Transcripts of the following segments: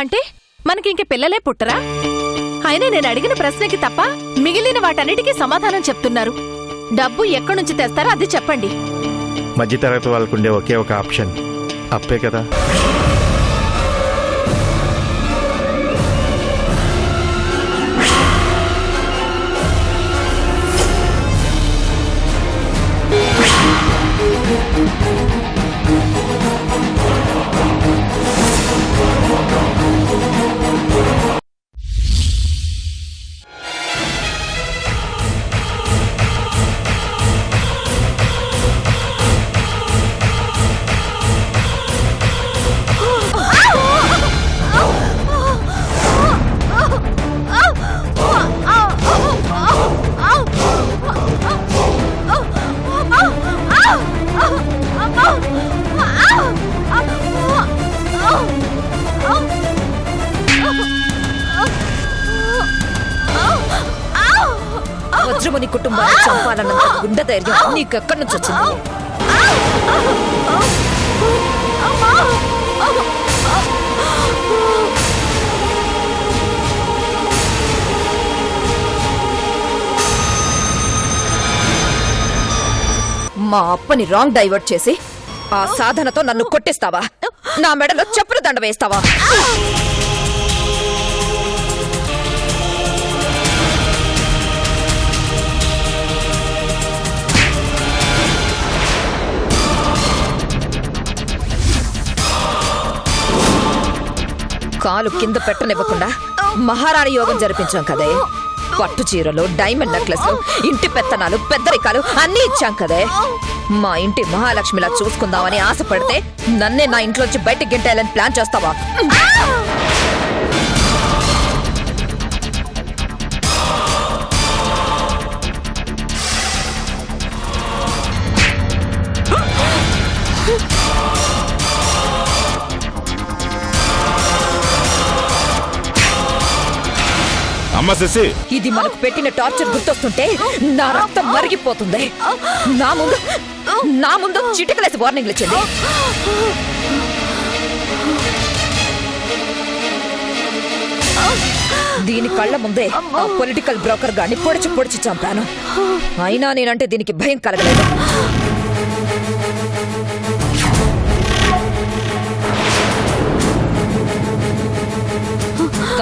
అంటే మనకింక పిల్లలే పుట్టరా? అయినా నేను అడిగిన ప్రశ్నకి తప్ప మిగిలిన వాటన్నిటికీ సమాధానం చెప్తున్నారు. డబ్బు ఎక్కడి నుంచి తెస్తారో అది చెప్పండి. మధ్యతరగతి వాళ్ళకుండే ఒకే ఒక ఆప్షన్ అప్పే కదా. వజ్రముని కుటుంబాన్ని చంపాలన్నంత గుండె ధైర్యం నీకెక్కడి నుంచి వచ్చింది? మా అప్పని రాంగ్ డైవర్ట్ చేసి ఆ సాధనతో నన్ను కొట్టిస్తావా? నా మెడలో చెప్పుల దండ వేస్తావా? కాలు కింద పెట్టనివ్వకుండా మహారాణి యోగం జరిపించాం కదే. పట్టు చీరలు, డైమండ్ నెక్లెస్లు, ఇంటి పెత్తనాలు, పెద్దరికాలు అన్నీ ఇచ్చాం కదే. మా ఇంటి మహాలక్ష్మిలా చూసుకుందామని ఆశపడితే నన్నే నా ఇంట్లోంచి బయటికి గెంటేయాలని ప్లాన్ చేస్తావా? అమ్మ శశి, ఇది మనకు పెట్టిన టార్చర్ గుర్తొస్తుంటే నా రక్తం మరిగిపోతుంది. నా ముందు చిటికలేసి వార్నింగ్లు ఇచ్చింది. దీని కళ్ళ ముందే ఆ పొలిటికల్ బ్రోకర్ గాని పొడిచి చంపాను. అయినా నేనంటే దీనికి భయం కలగలేదు.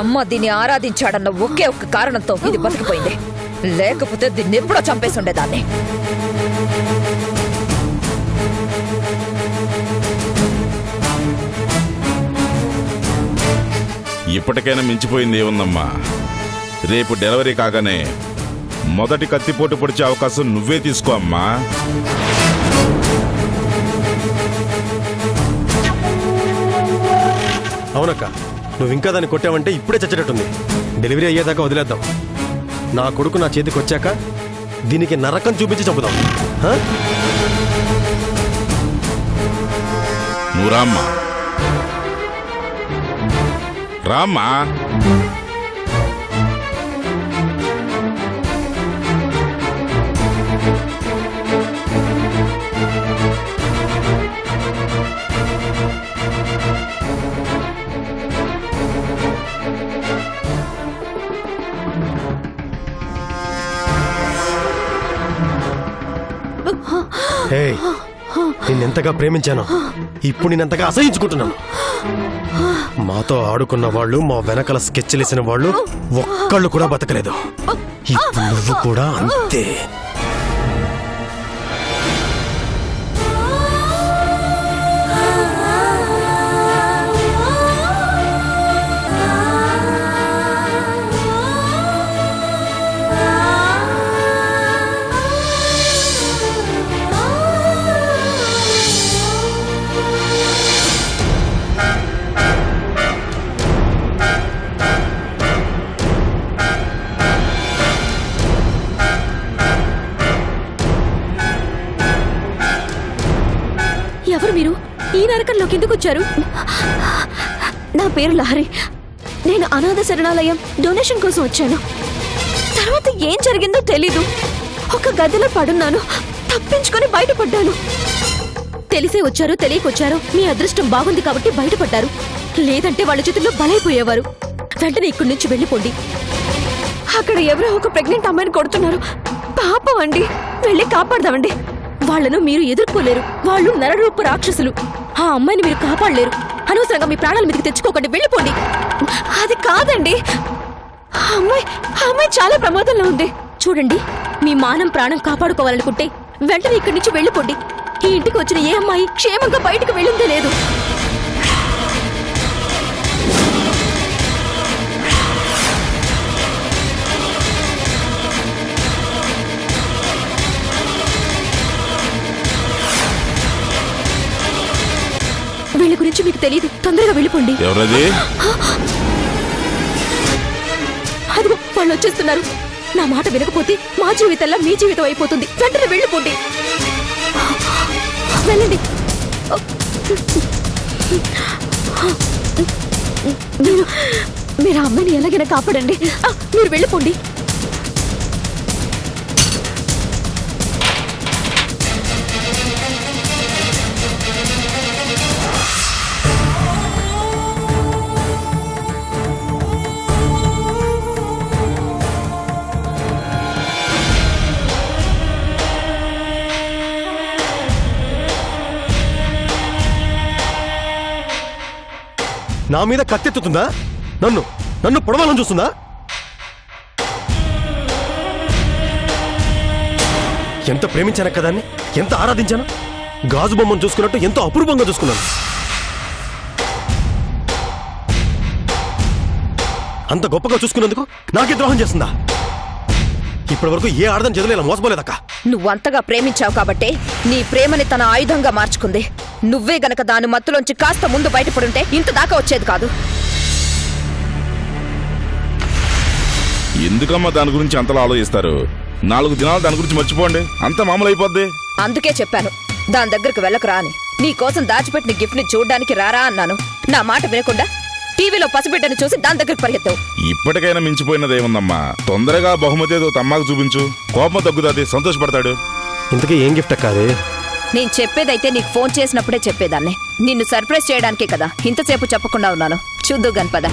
అమ్మ దీన్ని ఆరాధించాడన్న ఒకే ఒక్క కారణంతో ఇది బతికిపోయింది. లేకపోతే దీన్ని ఎప్పుడో చంపేసి ఉండేదాన్ని. ఇప్పటికైనా మించిపోయింది ఏముందమ్మా? రేపు డెలివరీ కాగానే మొదటి కత్తిపోటు పొడిచే అవకాశం నువ్వే తీసుకో అమ్మా. అవునక్క, నువ్వు ఇంకా దాన్ని కొట్టావంటే ఇప్పుడే చచ్చేటట్టుంది. డెలివరీ అయ్యేదాకా వదిలేద్దాం. నా కొడుకు నా చేతికి వచ్చాక దీనికి నరకం చూపించి చంపుదాం. నువ్వు రామ్మా, రామ్మా. నిన్నెంతగా ప్రేమించాను, ఇప్పుడు నేనెంతగా అసహించుకుంటున్నాను. మాతో ఆడుకున్న వాళ్ళు, మా వెనకాల స్కెచ్లేసిన వాళ్ళు ఒక్కళ్ళు కూడా బతకలేదు. ఇప్పుడు నువ్వు కూడా అంతే. ఎవరు మీరు? ఈ నరకంలోకి ఎందుకు వచ్చారు? నా పేరు లహరి. నేను అనాథ శరణాలయం డొనేషన్ కోసం వచ్చాను. తర్వాత ఏం జరిగిందో తెలీదు. ఒక గదిలో పడున్నాను, తప్పించుకొని బయటపడ్డాను. తెలిసే వచ్చారో తెలియకొచ్చారో మీ అదృష్టం బాగుంది కాబట్టి బయటపడ్డారు. లేదంటే వాళ్ళ చేతుల్లో బలైపోయేవారు. వెంటనే ఇక్కడి నుంచి వెళ్ళిపోండి. అక్కడ ఎవరో ఒక ప్రెగ్నెంట్ అమ్మాయిని కొడుతున్నారు. పాపం అండి, వెళ్ళి కాపాడదామండి. వాళ్ళను మీరు ఎదుర్కోలేరు. వాళ్ళు నరరూప రాక్షసులు. ఆ అమ్మాయిని మీరు కాపాడలేరు. అనవసరంగా మీ ప్రాణాల మీదకి తెచ్చుకోకండి, వెళ్ళిపోండి. అది కాదండి, ఆ అమ్మాయి చాలా ప్రమాదంలో ఉంది. చూడండి, మీ మానం ప్రాణం కాపాడుకోవాలనుకుంటే వెంటనే ఇక్కడి నుంచి వెళ్ళిపోండి. ఈ ఇంటికి వచ్చిన ఏ అమ్మాయి క్షేమంగా బయటకు వెళ్ళిందే లేదు. వీళ్ళ గురించి మీకు తెలియదు, తొందరగా వెళ్ళిపోండి. ఎవరది? అదిగో వాళ్ళు వచ్చేస్తున్నారు. నా మాట వినకపోతే మా జీవితంలో మీ జీవితం అయిపోతుంది. వెంటనే వెళ్ళిపోండి, వెళ్ళండి. మీరు ఆ అమ్మాయిని ఎలాగైనా కాపాడండి. మీరు వెళ్ళిపోండి. నా మీద కత్తెత్తుతుందా? నన్ను పొడవాలని చూస్తుందా? ఎంత ప్రేమించాను కదాన్ని, ఎంత ఆరాధించాను. గాజు బొమ్మను చూసుకున్నట్టు ఎంతో అపూర్వంగా చూసుకున్నాను. అంత గొప్పగా చూసుకున్నందుకు నాకే ద్రోహం చేస్తుందా? ఇప్పటి వరకు ఏ ఆడదని చదివేలా మోసపోలేదక్క. నువ్వంతగా ప్రేమించావు కాబట్టే నీ ప్రేమని తన ఆయుధంగా మార్చుకుంది. నువ్వే గనక దాని మత్తులోంచి కాస్త ముందు బయటపడుంటే ఇంత దాకా వచ్చేది కాదు. ఎందుకమ్మా దాని గురించి అంతలా ఆలోచిస్తారు? 4 దినాలు దాని గురించి మర్చిపోండి, అంత మామూలు అయిపోద్ది. అందుకే చెప్పాను దాని దగ్గరకు వెళ్ళకురా అని. నీ కోసం దాచిపెట్టిన గిఫ్ట్ ని చూడ్డానికి రారా అన్నాను. నా మాట వినకుండా టీవీలో పసిబిడ్డని చూసి దాని దగ్గరకు పరిగెత్తావు. ఇప్పటికైనా మించిపోయినదేముందమ్మా? తొందరగా బహుమతి ఏదో తమ్మాకు చూపించు, కోపం తగ్గుతుంది, సంతోషపడతాడు. ఇంతకీ ఏం గిఫ్ట్ అక్క అది? నేను చెప్పేదైతే నీకు ఫోన్ చేసినప్పుడే చెప్పేదాన్ని. నిన్ను సర్ప్రైజ్ చేయడానికే కదా ఇంతసేపు చెప్పకుండా ఉన్నాను. చూద్దు గన్పద.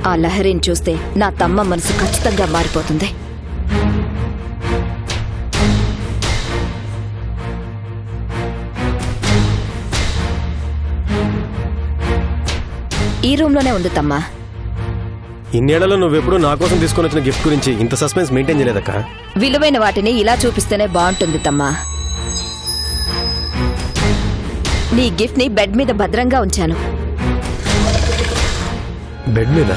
ఆ లహరిని చూస్తే నా తమ్మ మనసు ఖచ్చితంగా మారిపోతుంది. ఈ రూమ్లోనే ఉంది తమ్మా. ఇన్నేళ్లలో నువ్వెప్పుడు నా కోసం తీసుకొని వచ్చిన గిఫ్ట్ గురించి ఇంత సస్పెన్స్ మెయింటైన్ చేయలేదక్క. విలువైన వాటిని ఇలా చూపిస్తేనే బాగుంటుంది తమ్మా. నీ గిఫ్ట్ ని బెడ్ మీద భద్రంగా ఉంచాను. బెడ్ మీద?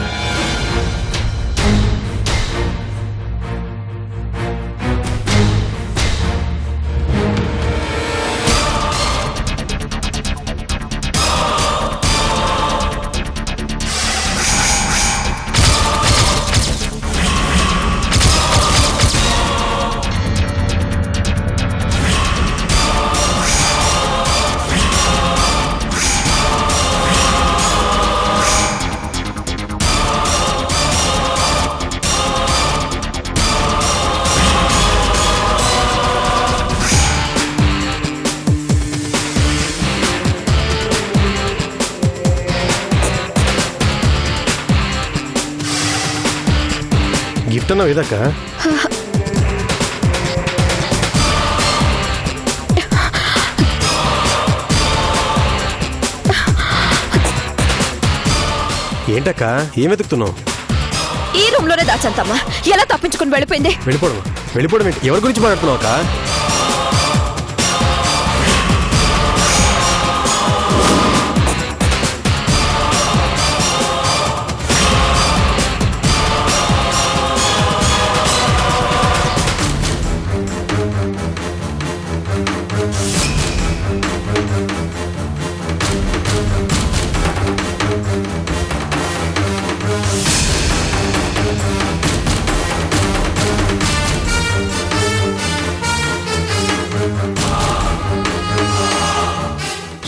గిఫ్ట్ అన్నావు ఇదక్క? ఏంటక్క ఏం వెతుకుతున్నావు? ఈ రూమ్ లోనే దాచంతమ్మా. ఎలా తప్పించుకుని వెళ్ళిపోయింది? వెళ్ళిపోవడం ఏంటి? ఎవరి గురించి మాట్లాడుతున్నావు అక్క?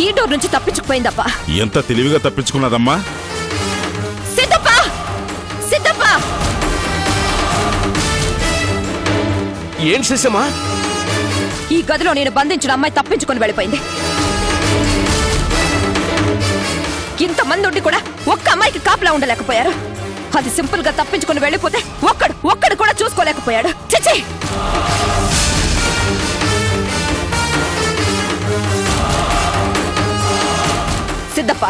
ఈ డోర్ నుంచి తప్పించుకుపోయిందప్పా. ఎంత తెలివిగా తప్పించుకున్నదమ్మా. సిద్ధప్ప! ఏం చేసామా? ఈ గదిలో నేను బంధించిన అమ్మాయి తప్పించుకొని వెళ్ళిపోయింది. ఇంతమంది ఉండి కూడా ఒక్క అమ్మాయికి కాపలా ఉండలేకపోయారు. అది సింపుల్ గా తప్పించుకొని వెళ్ళిపోతే ఒక్కడు కూడా చూసుకోలేకపోయాడు. చిచి! సిద్ధప్ప,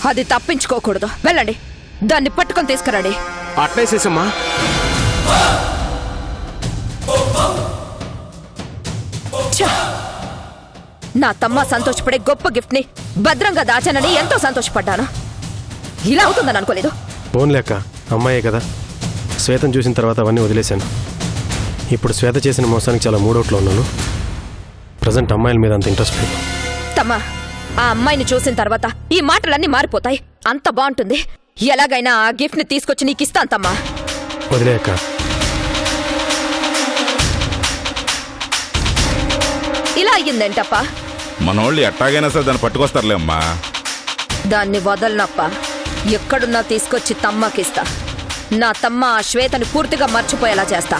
అది తప్పించుకోకూడదు. వెళ్ళండి, దాన్ని పట్టుకొని తీసుకురండి. అట్లే చేసామా? ఛ! నా తమ్మ సంతోషపడే గొప్ప గిఫ్ట్ ని భద్రంగా దాచానని ఎంతో సంతోషపడ్డాను. ఇలా అవుతుందని అనుకోలేదు. ఫోన్ లేక అమ్మాయే కదా, శ్వేతను చూసిన తర్వాత అవన్నీ వదిలేశాను. ఇప్పుడు శ్వేత చేసిన మోసానికి చాలా మూడౌట్లో ఉన్నాను. ప్రజెంట్ అమ్మాయిల మీద అంత ఇంట్రెస్ట్ లేదు. తమ్మా, ఆ అమ్మాయిని చూసిన తర్వాత ఈ మాటలన్నీ మారిపోతాయి. అంత బాగుంటుంది. ఎలాగైనా ఆ గిఫ్ట్ ని తీసుకొచ్చి నీకు ఇస్తాను తమ్మా. వదిలేక ఇలా అయ్యిందేంటప్పా? మనోళ్ళు ఎట్టాగైనా సరే దాన్ని పట్టుకొస్తారులే అమ్మా. దాన్ని వదలనప్ప. ఎక్కడున్నా తీసుకొచ్చి తమ్మకిస్తా. నా తమ్మ ఆ శ్వేతని పూర్తిగా మర్చిపోయేలా చేస్తా.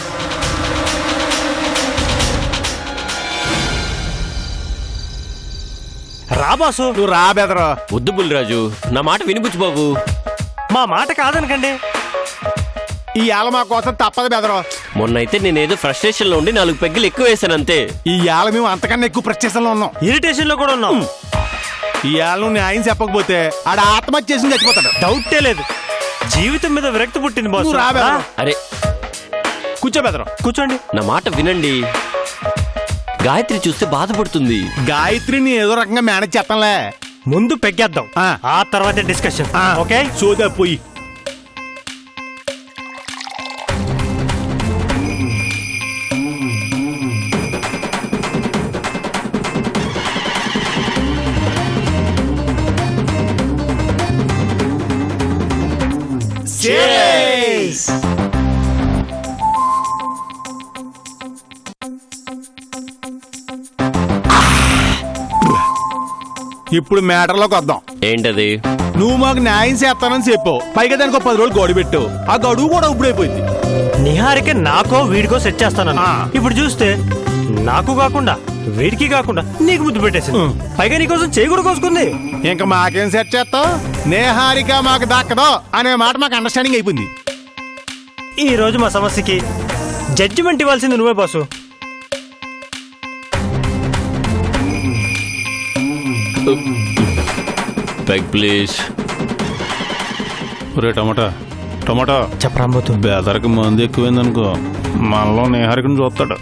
రా బాసు. నువ్వు రా బెదరో. వద్దు బుల్లిరాజు, నా మాట వినిపించు బాబు. మా మాట కాదనకండి. ఈ ఏళ మా కోసం తప్పదు బెదరో. మొన్నైతే నేనేదో ఫ్రస్ట్రేషన్ లో ఉండి 4 పెగ్గులు ఎక్కువ వేసాను అంతే. ఈ ఏళ మేము అంతకన్నా ఎక్కువ ప్రత్యేకంలో ఉన్నాం. ఇరిటేషన్ లో కూడా ఉన్నాం. ఈ ఏళ నువ్వు న్యాయం చెప్పకపోతే ఆడ ఆత్మహత్య చేసి చచ్చిపోతాడు. డౌటే లేదు. జీవితం మీద విరక్తి పుట్టింది బాసు. నువ్వు రా బెదరో. అరే కూర్చో బెదరో. కూర్చోండి. నా మాట వినండి. గాయత్రి చూస్తే బాధపడుతుంది. గాయత్రిని ఏదో రకంగా మేనేజ్ చేస్తాంలే. ముందు పెగ్గేద్దాం, ఆ. ఆ తర్వాత డిస్కషన్. ఓకే, సోదా పోయి. ఇప్పుడు మ్యాటర్లోకి వద్దాం. ఏంటది? నువ్వు మాకు న్యాయం చేస్తానని చెప్పావు. పైగా దానికి 10 రోజులు గడువు పెట్టావు. ఆ గడువు కూడా ఇప్పుడైపోయింది. నిహారిక నాకో వీడికో సెట్ చేస్తానన్న. ఇప్పుడు చూస్తే నాకు కాకుండా వీడికి కాకుండా నీకు ముద్దు పెట్టేసింది. పైగా నీకోసం చేయి కూడా కోసుకుంది. ఇంకా మాకేం సెట్ చేస్తావు? నేహారిక మాకు దక్కదో అనే మాట మాకు అండర్స్టాండింగ్ అయిపోయింది. ఈ రోజు మా సమస్యకి జడ్జిమెంట్ ఇవ్వాల్సింది నువ్వే బాసు. Peg please. ఒరే టమాటా, టమాటా చెప్పరాబోతుంది. బేదరికి మంది ఎక్కువైందనుకో, మనలో నేహారికను చూస్తాడు.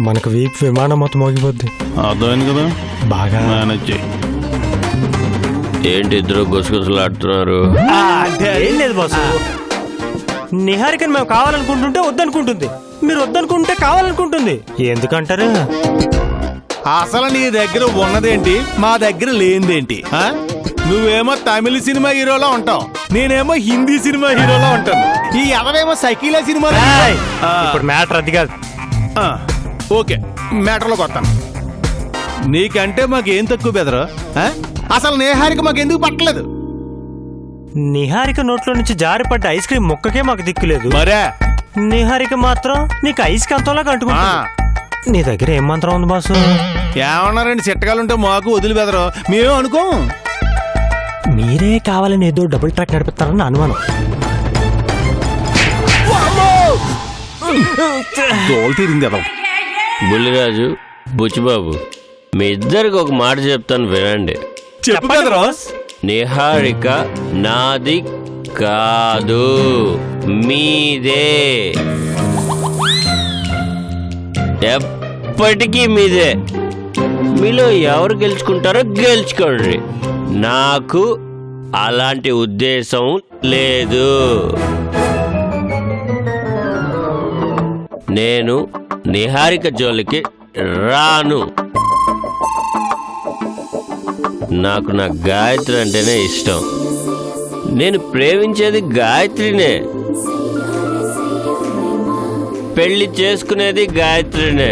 మనకు వీప్ విమానం మొత్తం మోగిపోద్ది. అర్థమైంది కదా, బాగా మేనేజ్ చేయి. ఏంటి ఇద్దరు గుసగుసలాడుతున్నారు? ఏం లేదు బాసు. నిహారికని మేము కావాలనుకుంటుంటే వద్దనుకుంటుంది, మీరు వద్దనుకుంటే కావాలనుకుంటుంది. ఎందుకంటారు? అసలు నీ దగ్గర ఉన్నదేంటి, మా దగ్గర లేనిదేంటి? నువ్వేమో తమిళ సినిమా హీరోలో ఉంటావు, నేనేమో హిందీ సినిమా హీరోలో ఉంటాను. ఈ అదవేమో సైకిలా సినిమా. ఇప్పుడు మ్యాటర్ అది కాదు. ఓకే, మ్యాటర్లోకి వస్తాను. నీకంటే మాకేం తక్కువ బెదరు? అసలు నేహారిక మాకెందుకు పట్టలేదు? నిహారిక నోట్లో నుంచి జారిపడ్డ ఐస్ క్రీమ్ ముక్కకే మాకు దిక్కులేదు. మరే నిహారిక మాత్రం నీకు ఐస్ కంతంలాగా అంటుకుంటా. నీ దగ్గర ఏం మంత్రం ఉంది బాసు? ఏమన్నారండి, చిట్టకాలుంటే మాకు వదిలి బెదరు, మేమేం అనుకోం. మీరే కావాలని ఏదో డబుల్ ట్రాక్ నడిపిస్తారని అనుమానం. తోలు తీరింది అదో. బుల్లిరాజు, బుచ్చిబాబు, మీ ఇద్దరికి ఒక మాట చెప్తాను వినండి. చెప్పు బెదరు. నిహారిక నాది కాదు, మీదే. ఎప్పటికీ మీదే. మీలో ఎవరు గెలుచుకుంటారో గెలుచుకోండి. నాకు అలాంటి ఉద్దేశం లేదు. నేను నిహారిక జోలికి రాను. నాకు నా గాయత్రి అంటేనే ఇష్టం. నేను ప్రేమించేది గాయత్రినే, పెళ్లి చేసుకునేది గాయత్రినే,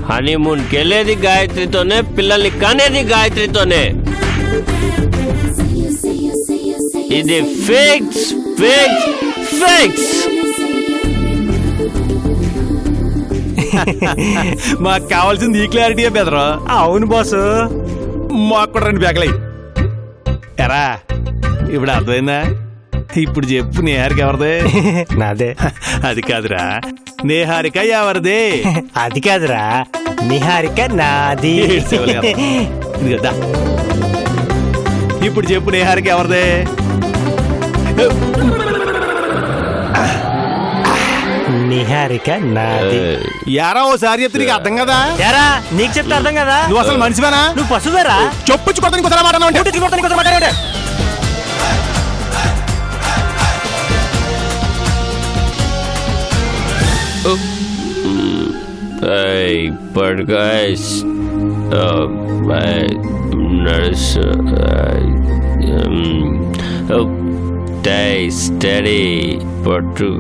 హనీమూన్కి వెళ్ళేది గాయత్రితోనే, పిల్లల్ని కనేది గాయత్రితోనే. ఇది ఫిక్స్ ఫిక్స్ ఫిక్స్. మాకు కావాల్సింది ఈ క్లారిటీయే బెదరు. అవును బాసు. మాకు కూడా 2 బ్యాగులయ్యి. ఎరా ఇప్పుడు అర్థమైందా? ఇప్పుడు చెప్పు, నేహారిక ఎవరిదే? నాదే. అది కాదురా, నేహారిక ఎవరిదే? అది కాదురా, నిహారిక నాది. ఏడ్చేవాళ్ళు కదా. ఇది కదా. ఇప్పుడు చెప్పు, నేహారిక ఎవరిదే? నిహారిక నాది. యారా ఓసారి చెప్తే నీకు అర్థం కదా? యారా నీకు చెప్తే అర్థం కదా? నువ్వు అసలు మనిషివేనా? నువ్వు పశువేరా? చెప్పొచ్చు కొత్త ఇంకోసారి మాట పడుకోస్ నడుసు స్టడీ పట్టు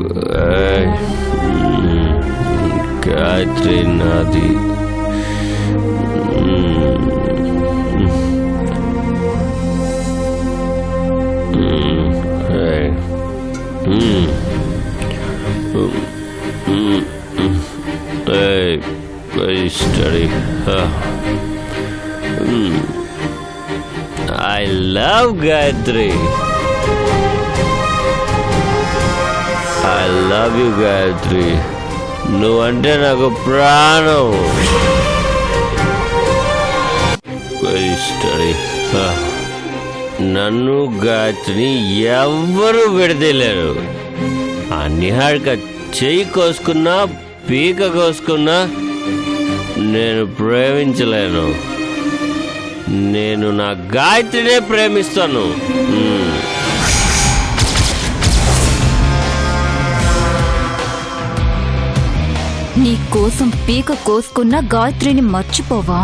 గాయత్రి నాది. Study. I love Gayatri. I love you, Gayatri. నువ్వంటే నాకు ప్రాణం. Study. నన్ను గాయత్రిని ఎవ్వరూ విడదీయలేరు. ఆ నిహారిక చెయ్యి కోసుకున్నా పీక కోసుకున్నా నేను ప్రేమించలేను. నేను నా గాయత్రినే ప్రేమిస్తాను. నీ కోసం పీక కోసుకున్న గాయత్రిని మర్చిపోవా?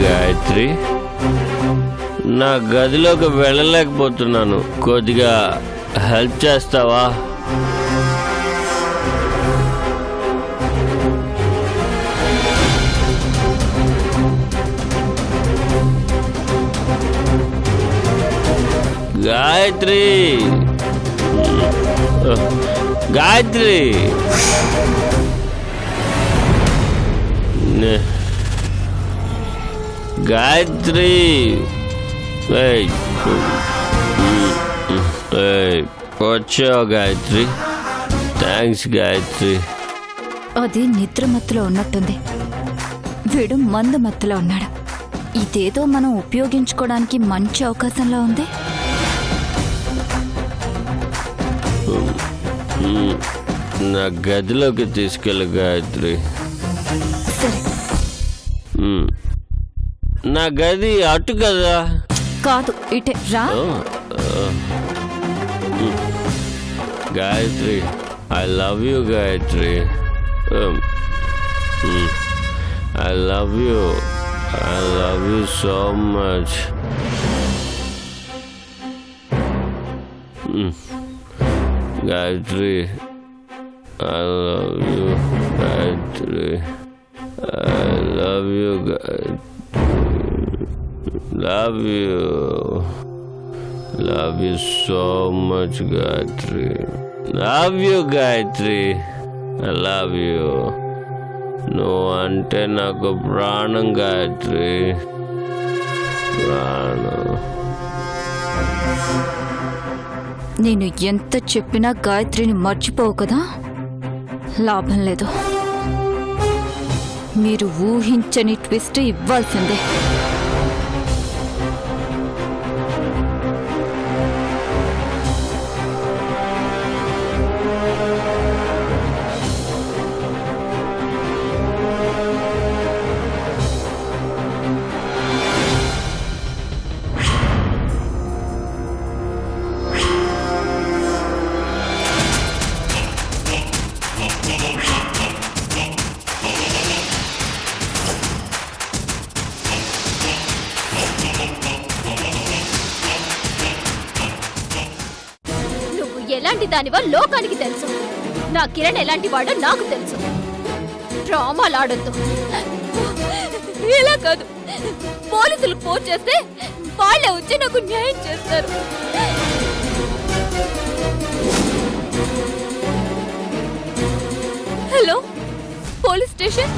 గాయత్రి, నా గదిలోకి వెళ్ళలేకపోతున్నాను. కొద్దిగా హెల్ప్ చేస్తావా? గాయత్రి, గాయత్రి, గాయత్రి. వచ్చావు గాయత్రి. థ్యాంక్స్ గాయత్రి. అది నిద్ర మత్తులో ఉన్నట్టుంది. వీడు మందు మత్తులో ఉన్నాడు. ఇదేదో మనం ఉపయోగించుకోవడానికి మంచి అవకాశంలో ఉంది. నా గదిలోకి తీసుకెళ్ళి గాయత్రి. సరే. నా గది అటు కదా? కాదు, ఇటే రా. Gayatri, I love you Gayatri. I love you. I love you so much. Gayatri, I love you Gayatri. I love you Gayatri. Love you. Love you so much, Gayatri. Love you, Gayatri. I love you. నువ్వు అంటే నాకు ప్రాణం గాయత్రి. ప్రాణం. నేను ఎంత చెప్పినా గాయత్రిని మర్చిపోవు కదా? లాభం లేదు. మీరు ఊహించని ట్విస్ట్ ఇవ్వాల్సిందే. ఎలాంటి దానివో లోకానికి తెలుసు. నా కిరణ్ ఎలాంటి వాడో నాకు తెలుసు. డ్రామాలాడొద్దు. ఇలా కాదు, పోలీసులకు ఫోన్ చేస్తే వాళ్ళే వచ్చి నాకు న్యాయం చేస్తారు. Hello police station